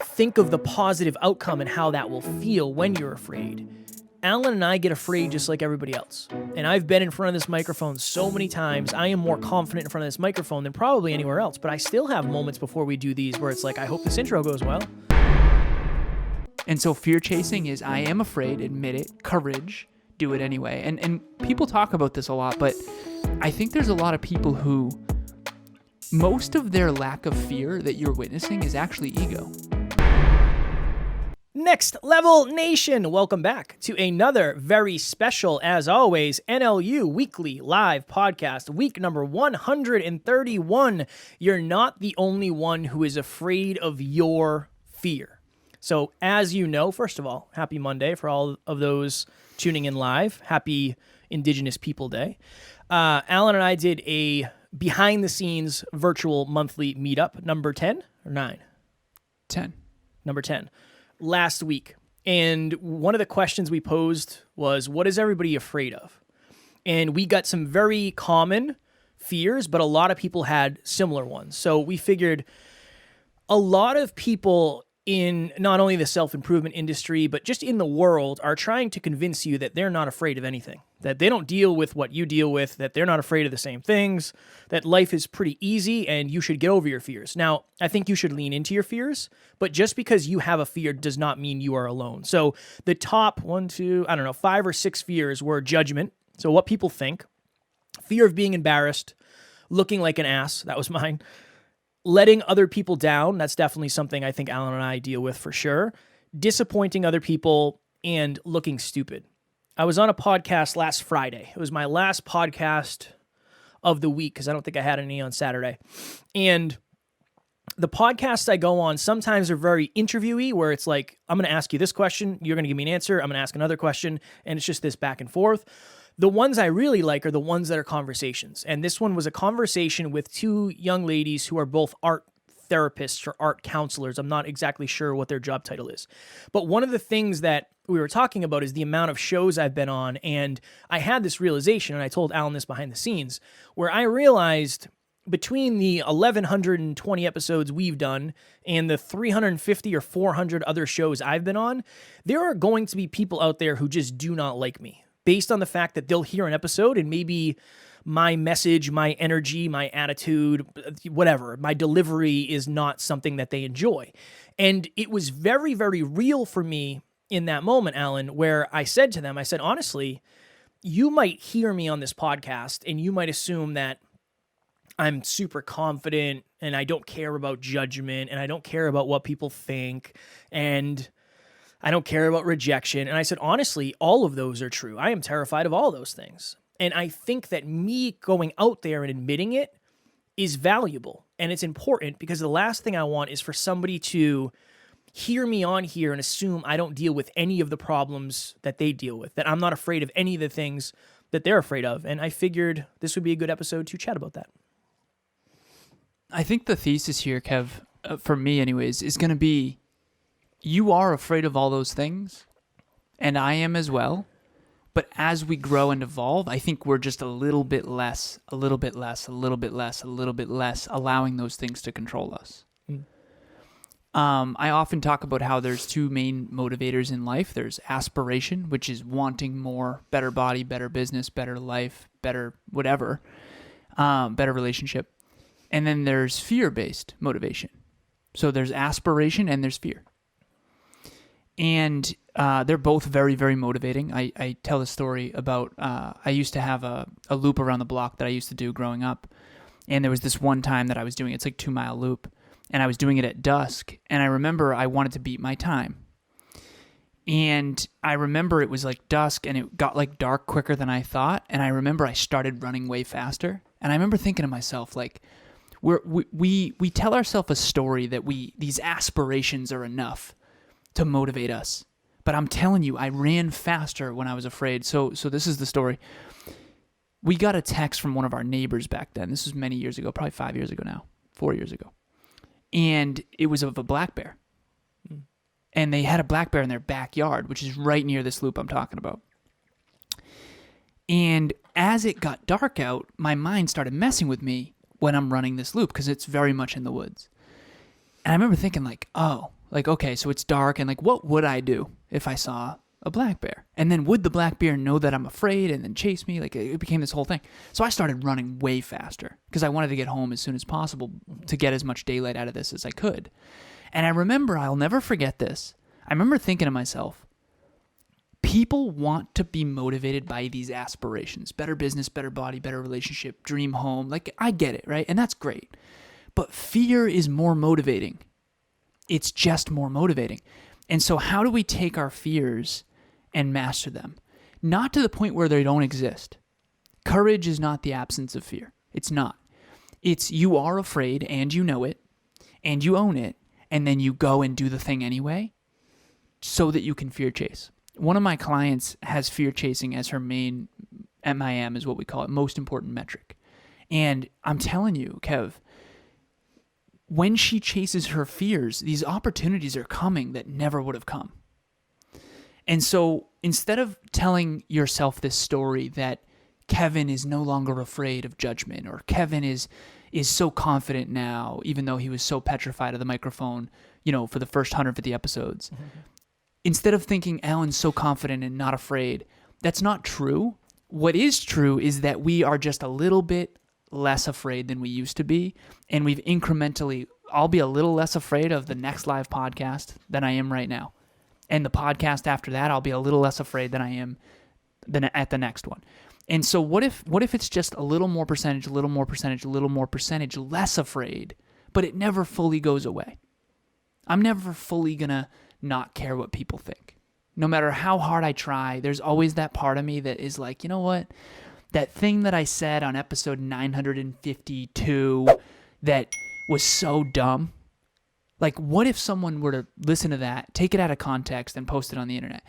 think of the positive outcome and how that will feel when you're afraid. Alan and I get afraid just like everybody else. And I've been in front of this microphone so many times. I am more confident in front of this microphone than probably anywhere else. But I still have moments before we do these where it's like, I hope this intro goes well. And so fear chasing is, I am afraid, admit it, courage, do it anyway. And people talk about this a lot, but I think there's a lot of people who, most of their lack of fear that you're witnessing is actually ego. Next Level Nation, welcome back to another very special, as always, NLU Weekly Live Podcast, week number 131. You're not the only one who is afraid of your fear. So, as you know, first of all, happy Monday for all of those tuning in live. Happy Indigenous People Day. Alan and I did a behind-the-scenes virtual monthly meetup, number 10 or 9? 10. Number 10. Last week. And one of the questions we posed was, what is everybody afraid of? And we got some very common fears, but a lot of people had similar ones. So we figured a lot of people in not only the self-improvement industry, but just in the world are trying to convince you that they're not afraid of anything, that they don't deal with what you deal with, that they're not afraid of the same things, that life is pretty easy and you should get over your fears. Now, I think you should lean into your fears, but just because you have a fear does not mean you are alone. So the top 5 or 6 fears were judgment. So what people think, fear of being embarrassed, looking like an ass, that was mine. Letting other people down, that's definitely something I think Alan and I deal with for sure. Disappointing other people and looking stupid. I was on a podcast last Friday. It was my last podcast of the week because I don't think I had any on Saturday. And the podcasts I go on sometimes are very interviewee, where it's like, I'm going to ask you this question, you're going to give me an answer, I'm going to ask another question, and it's just this back and forth. The ones I really like are the ones that are conversations. And this one was a conversation with 2 young ladies who are both art therapists or art counselors. I'm not exactly sure what their job title is. But one of the things that we were talking about is the amount of shows I've been on. And I had this realization, and I told Alan this behind the scenes, where I realized between the 1,120 episodes we've done and the 350 or 400 other shows I've been on, there are going to be people out there who just do not like me, based on the fact that they'll hear an episode and maybe my message, my energy, my attitude, whatever, my delivery is not something that they enjoy. And it was very, very real for me in that moment, Alan, where I said to them, I said, honestly, you might hear me on this podcast and you might assume that I'm super confident and I don't care about judgment and I don't care about what people think and I don't care about rejection. And I said, honestly, all of those are true. I am terrified of all those things. And I think that me going out there and admitting it is valuable. And it's important because the last thing I want is for somebody to hear me on here and assume I don't deal with any of the problems that they deal with, that I'm not afraid of any of the things that they're afraid of. And I figured this would be a good episode to chat about that. I think the thesis here, Kev, for me anyways, is going to be, you are afraid of all those things, and I am as well. But as we grow and evolve, I think we're just a little bit less allowing those things to control us. I often talk about how there's 2 main motivators in life. There's aspiration, which is wanting more, better body, better business, better life, better whatever, better relationship. And then there's fear-based motivation. So there's aspiration and there's fear. And they're both very, very motivating. I tell a story about, I used to have a loop around the block that I used to do growing up. And there was this one time that I was doing, it's like 2-mile loop. And I was doing it at dusk. And I remember I wanted to beat my time. And I remember it was like dusk and it got like dark quicker than I thought. And I remember I started running way faster. And I remember thinking to myself, like, we tell ourselves a story that these aspirations are enough to motivate us. But I'm telling you, I ran faster when I was afraid. So this is the story. We got a text from one of our neighbors back then. This was many years ago, probably 5 years ago now, 4 years ago. And it was of a black bear. And they had a black bear in their backyard, which is right near this loop I'm talking about. And as it got dark out, my mind started messing with me when I'm running this loop because it's very much in the woods. And I remember thinking like, oh, Like, okay, so it's dark, and like, what would I do if I saw a black bear? And then would the black bear know that I'm afraid and then chase me? Like, it became this whole thing. So I started running way faster because I wanted to get home as soon as possible to get as much daylight out of this as I could. And I remember, I'll never forget this. I remember thinking to myself, people want to be motivated by these aspirations. Better business, better body, better relationship, dream home. Like, I get it, right? And that's great. But fear is more motivating. It's just more motivating. And so how do we take our fears and master them? Not to the point where they don't exist. Courage is not the absence of fear. It's not. It's you are afraid and you know it and you own it, and then you go and do the thing anyway so that you can fear chase. One of my clients has fear chasing as her main MIM, is what we call it, most important metric. And I'm telling you, Kev, when she chases her fears, these opportunities are coming that never would have come. And so instead of telling yourself this story that Kevin is no longer afraid of judgment, or Kevin is so confident now, even though he was so petrified of the microphone, for the first 150 episodes, instead of thinking Alan's so confident and not afraid, that's not true. What is true is that we are just a little bit less afraid than we used to be, and we've incrementally, I'll be a little less afraid of the next live podcast than I am right now. And the podcast after that, I'll be a little less afraid than I am at the next one. And so what if it's just a little more percentage, a little more percentage, a little more percentage less afraid, but it never fully goes away? I'm never fully going to not care what people think. No matter how hard I try, there's always that part of me that is like, you know what? That thing that I said on episode 952 that was so dumb. Like, what if someone were to listen to that, take it out of context, and post it on the internet?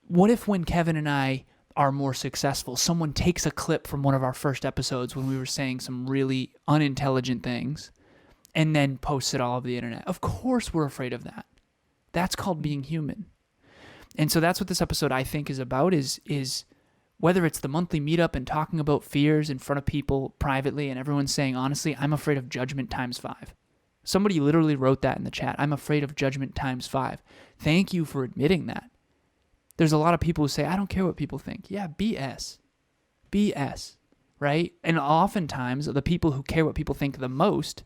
What if when Kevin and I are more successful, someone takes a clip from one of our first episodes when we were saying some really unintelligent things and then posts it all over the internet? Of course we're afraid of that. That's called being human. And so that's what this episode, I think, is about, is whether it's the monthly meetup and talking about fears in front of people privately and everyone's saying, honestly, I'm afraid of judgment times 5. Somebody literally wrote that in the chat. I'm afraid of judgment times 5. Thank you for admitting that. There's a lot of people who say, I don't care what people think. Yeah, BS. BS, right? And oftentimes, the people who care what people think the most,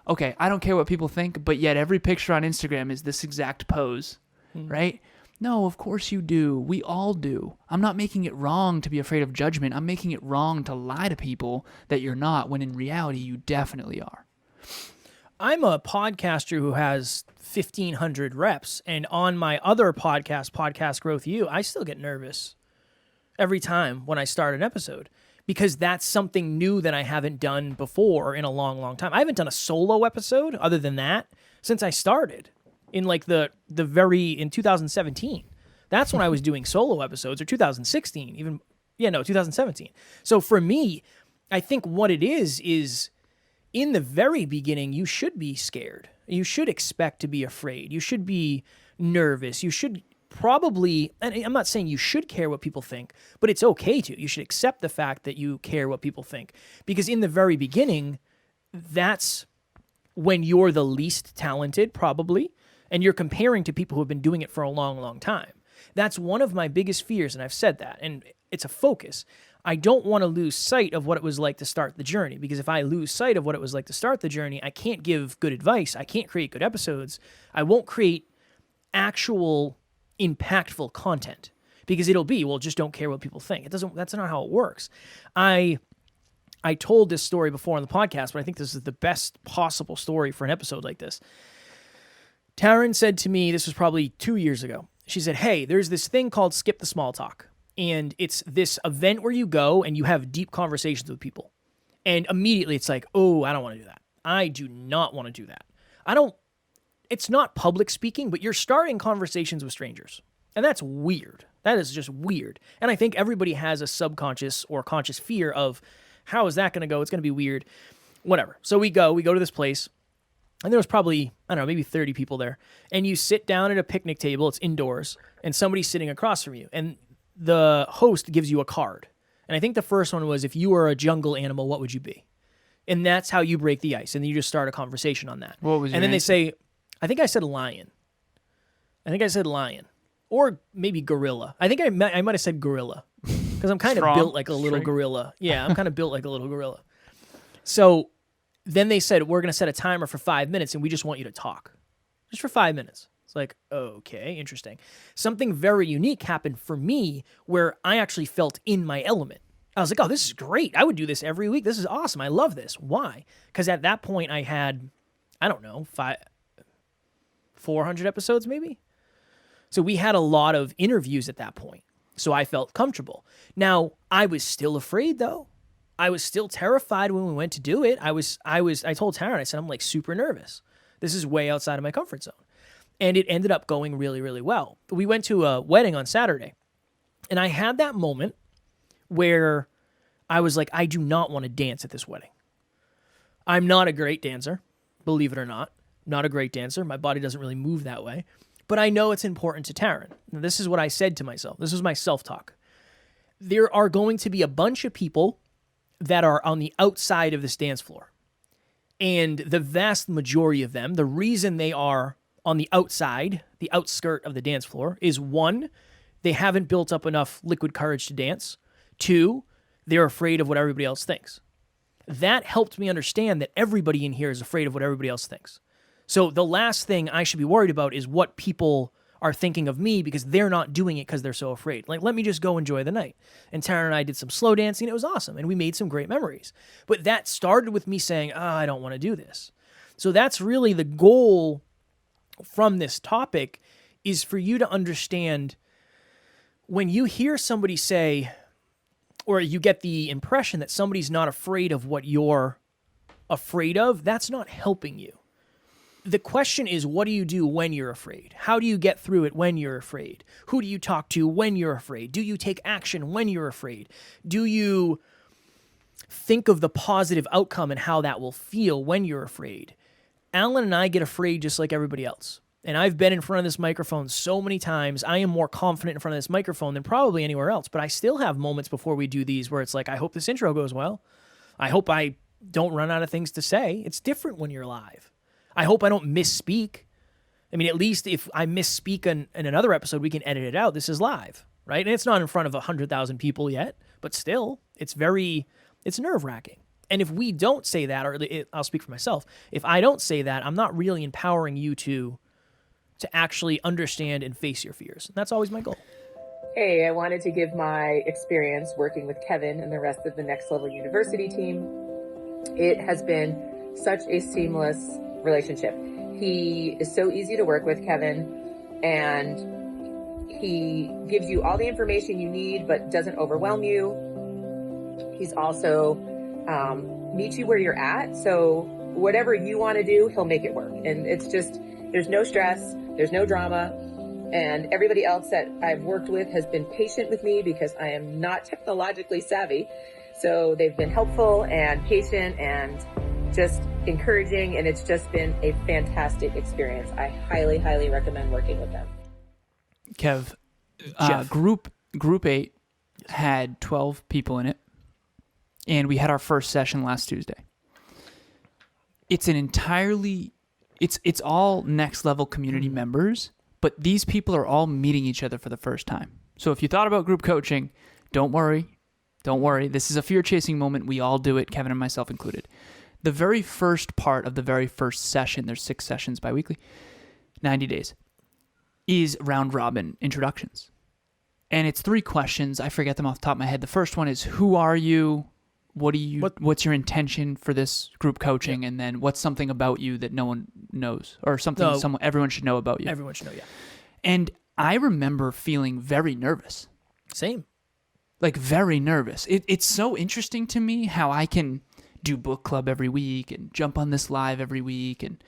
okay, I don't care what people think, but yet every picture on Instagram is this exact pose, right? No, of course you do. We all do. I'm not making it wrong to be afraid of judgment. I'm making it wrong to lie to people that you're not, when in reality, you definitely are. I'm a podcaster who has 1,500 reps, and on my other podcast Growth U, I still get nervous every time when I start an episode, because that's something new that I haven't done before in a long, long time. I haven't done a solo episode other than that since I started in like in 2017. That's when I was doing solo episodes, or 2016, 2017. So for me, I think what it is in the very beginning, you should be scared. You should expect to be afraid. You should be nervous. You should probably, and I'm not saying you should care what people think, but it's okay to. You should accept the fact that you care what people think. Because in the very beginning, that's when you're the least talented, probably, and you're comparing to people who have been doing it for a long, long time. That's one of my biggest fears, and I've said that, and it's a focus. I don't want to lose sight of what it was like to start the journey, because if I lose sight of what it was like to start the journey, I can't give good advice. I can't create good episodes. I won't create actual impactful content, because it'll be, well, just don't care what people think. That's not how it works. I told this story before on the podcast, but I think this is the best possible story for an episode like this. Taryn said to me, this was probably 2 years ago, she said, hey, there's this thing called Skip the Small Talk. And it's this event where you go and you have deep conversations with people. And immediately it's like, oh, I don't want to do that. I do not want to do that. It's not public speaking, but you're starting conversations with strangers. And that's weird. That is just weird. And I think everybody has a subconscious or conscious fear of, how is that going to go? It's going to be weird. Whatever. So we go to this place. And there was probably, I don't know, maybe 30 people there. And you sit down at a picnic table. It's indoors. And somebody's sitting across from you. And the host gives you a card. And I think the first one was, if you were a jungle animal, what would you be? And that's how you break the ice. And then you just start a conversation on that. What was your And then answer? they say, I think I said lion. Or maybe gorilla. I think I might have said gorilla because I'm kind of built like a little gorilla. Yeah, I'm kind of built like a little gorilla. So then they said, we're going to set a timer for 5 minutes and we just want you to talk. Just for 5 minutes. It's like, okay, interesting. Something very unique happened for me where I actually felt in my element. I was like, oh, this is great. I would do this every week. This is awesome. I love this. Why? Because at that point I had, I don't know, 400 episodes maybe? So we had a lot of interviews at that point. So I felt comfortable. Now, I was still afraid though. I was still terrified when we went to do it. I told Taryn, I said, I'm like super nervous. This is way outside of my comfort zone. And it ended up going really, really well. We went to a wedding on Saturday. And I had that moment where I was like, I do not want to dance at this wedding. I'm not a great dancer, believe it or not. Not a great dancer. My body doesn't really move that way. But I know it's important to Taryn. Now, this is what I said to myself. This was my self-talk. There are going to be a bunch of people that are on the outside of this dance floor. And the vast majority of them, the reason they are on the outside, the outskirt of the dance floor, is 1, they haven't built up enough liquid courage to dance. 2, they're afraid of what everybody else thinks. That helped me understand that everybody in here is afraid of what everybody else thinks. So the last thing I should be worried about is what people are thinking of me because they're not doing it because they're so afraid. Like, let me just go enjoy the night. And Taryn and I did some slow dancing. It was awesome. And we made some great memories. But that started with me saying, I don't want to do this. So that's really the goal from this topic, is for you to understand when you hear somebody say, or you get the impression that somebody's not afraid of what you're afraid of, that's not helping you. The question is, what do you do when you're afraid? How do you get through it when you're afraid? Who do you talk to when you're afraid? Do you take action when you're afraid? Do you think of the positive outcome and how that will feel when you're afraid? Alan and I get afraid just like everybody else. And I've been in front of this microphone so many times. I am more confident in front of this microphone than probably anywhere else. But I still have moments before we do these where it's like, I hope this intro goes well. I hope I don't run out of things to say. It's different when you're live. I hope I don't misspeak. I mean, at least if I misspeak in another episode, we can edit it out. This is live, right? And it's not in front of 100,000 people yet, but still, it's nerve-wracking. And if we don't say that, or I'll speak for myself, if I don't say that, I'm not really empowering you to actually understand and face your fears. And that's always my goal. Hey, I wanted to give my experience working with Kevin and the rest of the Next Level University team. It has been such a seamless relationship. He is so easy to work with, Kevin, and he gives you all the information you need but doesn't overwhelm you. He's also meets you where you're at, so whatever you want to do, he'll make it work. And it's just, there's no stress, there's no drama, and everybody else that I've worked with has been patient with me because I am not technologically savvy. So they've been helpful and patient and just encouraging, and it's just been a fantastic experience. I highly, highly recommend working with them. Kev, Group 8 had 12 people in it, and we had our first session last Tuesday. It's it's all Next Level community members, but these people are all meeting each other for the first time. So if you thought about group coaching, don't worry. This is a fear-chasing moment. We all do it, Kevin and myself included. The very first part of the very first session, there's 6 sessions bi-weekly, 90 days, is round-robin introductions. And it's 3 questions. I forget them off the top of my head. The first one is, who are you? What's your intention for this group coaching? Yeah. And then what's something about you that no one knows, or something everyone should know about you? Everyone should know, yeah. And I remember feeling very nervous. Same. Like, very nervous. It's so interesting to me how I can do book club every week and jump on this live every week and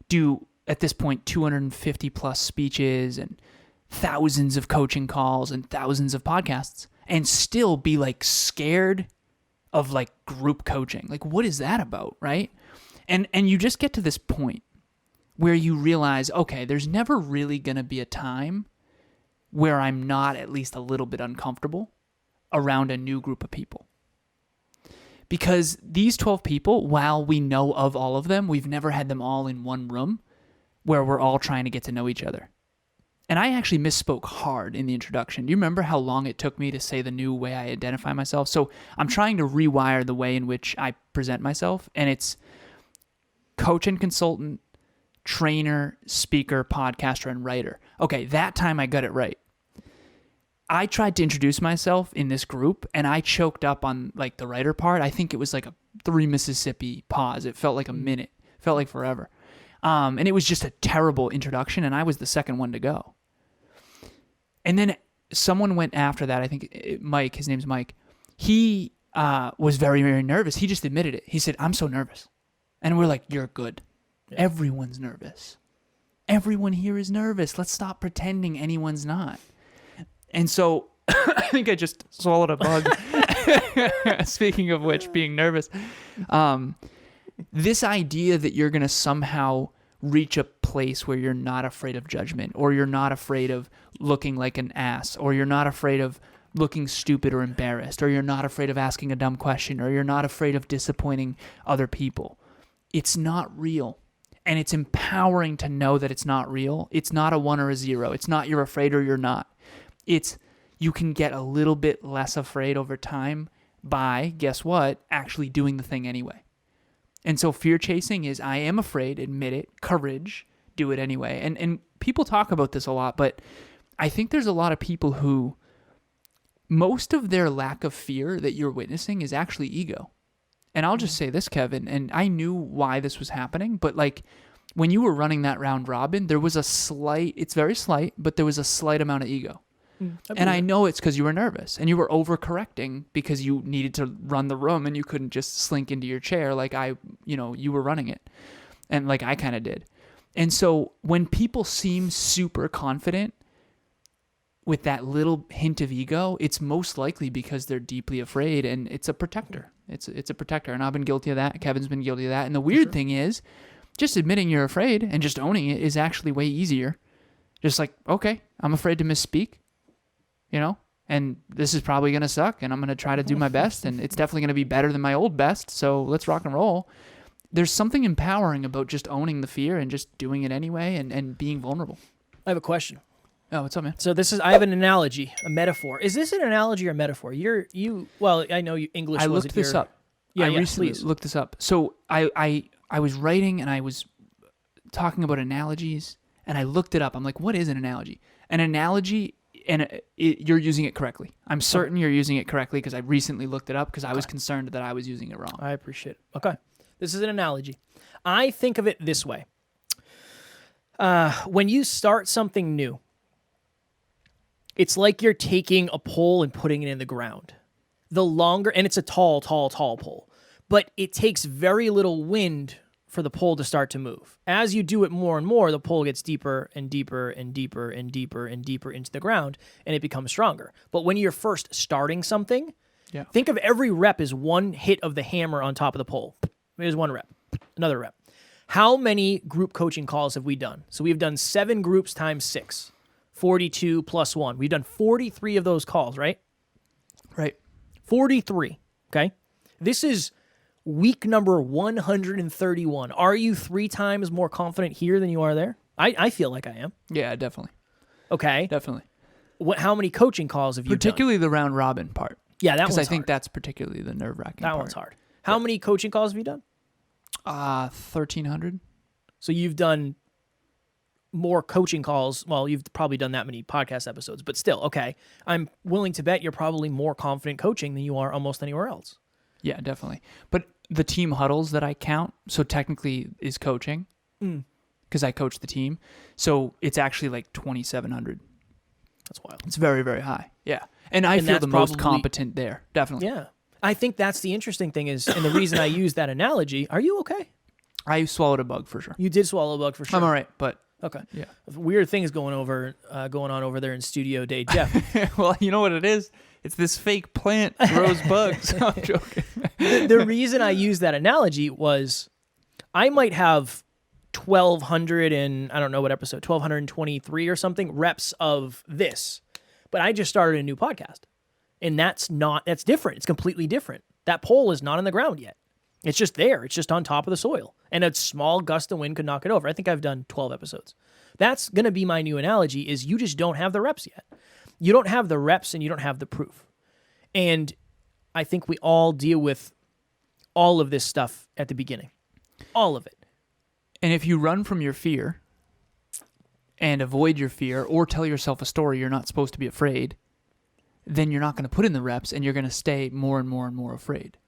do, at this point, 250 plus speeches and thousands of coaching calls and thousands of podcasts, and still be like scared of like group coaching. Like, what is that about, right? And you just get to this point where you realize, okay, there's never really going to be a time where I'm not at least a little bit uncomfortable around a new group of people. Because these 12 people, while we know of all of them, we've never had them all in one room. where we're all trying to get to know each other. And I actually misspoke hard in the introduction. Do you remember how long it took me to say the new way I identify myself? So I'm trying to rewire the way in which I present myself, and it's coach and consultant, trainer, speaker, podcaster, and writer. Okay, that time I got it right. I tried to introduce myself in this group, and I choked up on like the writer part. I think it was like a 3 Mississippi pause. It felt like a minute. It felt like forever. And it was just a terrible introduction, and I was the second one to go. And then someone went after that. I think Mike, his name's Mike. He was very, very nervous. He just admitted it. He said, I'm so nervous. And we're like, you're good. Yeah. Everyone's nervous. Everyone here is nervous. Let's stop pretending anyone's not. And so I think I just swallowed a bug. Speaking of which, being nervous. This idea that you're going to somehow reach a place where you're not afraid of judgment, or you're not afraid of looking like an ass, or you're not afraid of looking stupid or embarrassed, or you're not afraid of asking a dumb question, or you're not afraid of disappointing other people. It's not real. And it's empowering to know that it's not real. It's not a 1 or a 0. It's not you're afraid or you're not. It's you can get a little bit less afraid over time by, guess what, actually doing the thing anyway. And so fear chasing is I am afraid, admit it, courage, do it anyway. And people talk about this a lot, but I think there's a lot of people who most of their lack of fear that you're witnessing is actually ego. And I'll just say this, Kevin, and I knew why this was happening, but like when you were running that round robin, there was a slight, it's very slight, but there was a slight amount of ego. And I know it's because you were nervous and you were overcorrecting because you needed to run the room and you couldn't just slink into your chair like you were running it. And like I kind of did. And so when people seem super confident with that little hint of ego, it's most likely because they're deeply afraid, and it's a protector. It's a protector. And I've been guilty of that. Kevin's been guilty of that. And the weird thing is just admitting you're afraid and just owning it is actually way easier. Just like, okay, I'm afraid to misspeak. And this is probably going to suck, and I'm going to try to do my best, and it's definitely going to be better than my old best, so let's rock and roll. There's something empowering about just owning the fear and just doing it anyway and being vulnerable. I have a question. Oh, what's up, man? So I have an analogy, a metaphor. Is this an analogy or metaphor? Well, I know you English. I looked this up. Yeah, I recently looked this up. So I was writing, and I was talking about analogies, and I looked it up. I'm like, what is an analogy? An analogy... And you're using it correctly. I'm certain you're using it correctly because I recently looked it up because I was concerned that I was using it wrong. I appreciate it. Okay. This is an analogy. I think of it this way. When you start something new, it's like you're taking a pole and putting it in the ground. The longer, and it's a tall pole, but it takes very little wind for the pole to start to move. As you do it more and more, the pole gets deeper and deeper and deeper and deeper and deeper into the ground, and it becomes stronger. But when you're first starting something, think of every rep as one hit of the hammer on top of the pole. Here's one rep, another rep. How many group coaching calls have we done? So we've done 7 groups times 6, 42 plus 1. We've done 43 of those calls, right? Right. 43, okay? This is week number 131. Are you 3 times more confident here than you are there? I feel like I am. Yeah, definitely. Okay. Definitely. How many coaching calls have you particularly done? The round robin part. Yeah, that one's Because I think hard. That's particularly the nerve-wracking part. That one's hard. How many coaching calls have you done? 1,300. So you've done more coaching calls. Well, you've probably done that many podcast episodes, but still, okay. I'm willing to bet you're probably more confident coaching than you are almost anywhere else. Yeah, definitely. But the team huddles that I count, so technically is coaching because I coach the team. So it's actually like 2,700. That's wild. It's very, very high. Yeah. And I feel the most competent there. Definitely. Yeah. I think that's the interesting thing is, and the reason I use that analogy, are you okay? I swallowed a bug for sure. You did swallow a bug for sure. I'm all right, but... Okay. Yeah. Weird things going on over there in Studio Day, Jeff. Well, you know what it is? It's this fake plant grows bugs. I'm joking. The reason I used that analogy was I might have 1,200 and I don't know what episode, 1,223 or something reps of this, but I just started a new podcast, and that's different. It's completely different. That pole is not on the ground yet. It's just there. It's just on top of the soil. And a small gust of wind could knock it over. I think I've done 12 episodes. That's going to be my new analogy is you just don't have the reps yet. You don't have the reps and you don't have the proof. And I think we all deal with all of this stuff at the beginning. All of it. And if you run from your fear and avoid your fear or tell yourself a story you're not supposed to be afraid, then you're not going to put in the reps and you're going to stay more and more and more afraid.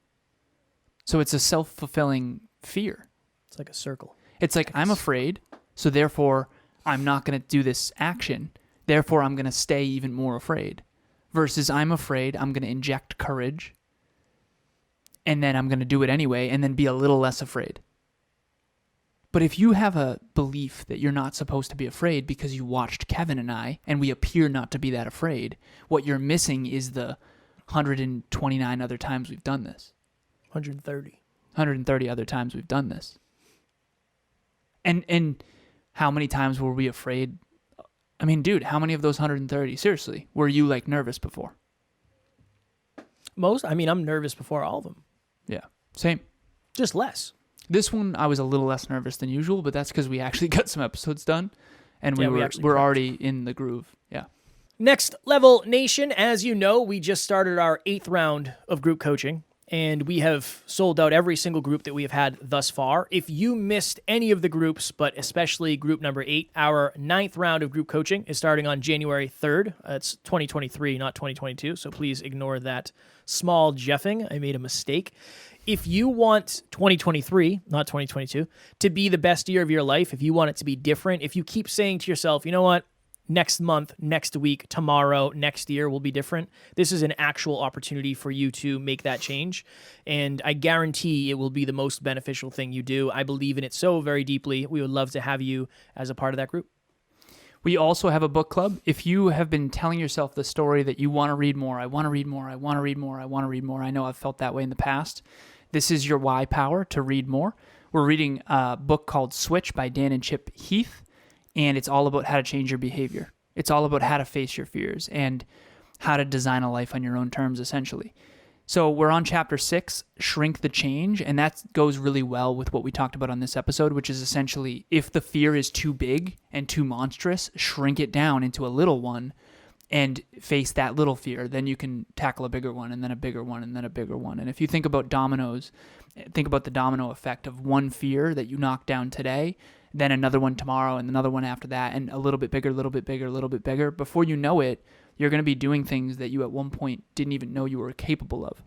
So it's a self-fulfilling fear. It's like a circle. It's like, I'm afraid, so therefore I'm not going to do this action. Therefore, I'm going to stay even more afraid. Versus I'm afraid, I'm going to inject courage, and then I'm going to do it anyway, and then be a little less afraid. But if you have a belief that you're not supposed to be afraid because you watched Kevin and I, and we appear not to be that afraid, what you're missing is the 129 other times we've done this. 130 other times we've done this. And how many times were we afraid? I mean, dude, how many of those 130, seriously, were you like nervous before? Most. I mean, I'm nervous before all of them. Yeah, same. Just less. This one, I was a little less nervous than usual, but that's because we actually got some episodes done, and Yeah, we're already in the groove. Yeah. Next Level Nation, as you know, we just started our 8th round of group coaching, and we have sold out every single group that we have had thus far. If you missed any of the groups, but especially group number 8, our 9th round of group coaching is starting on January 3rd. It's 2023, not 2022, so please ignore that small jeffing. I made a mistake. If you want 2023, not 2022, to be the best year of your life, if you want it to be different, if you keep saying to yourself, you know what, next month, next week, tomorrow, next year will be different, this is an actual opportunity for you to make that change. And I guarantee it will be the most beneficial thing you do. I believe in it so very deeply. We would love to have you as a part of that group. We also have a book club. If you have been telling yourself the story that you want to read more, I want to read more, I want to read more, I want to read more. I know I've felt that way in the past. This is your why power to read more. We're reading a book called Switch by Dan and Chip Heath, and it's all about how to change your behavior. It's all about how to face your fears and how to design a life on your own terms, essentially. So we're on chapter 6, Shrink the Change, and that goes really well with what we talked about on this episode, which is essentially if the fear is too big and too monstrous, shrink it down into a little one and face that little fear. Then you can tackle a bigger one, and then a bigger one, and then a bigger one. And if you think about dominoes, think about the domino effect of one fear that you knock down today, then another one tomorrow, and another one after that, and a little bit bigger, a little bit bigger, a little bit bigger. Before you know it, you're going to be doing things that you at one point didn't even know you were capable of.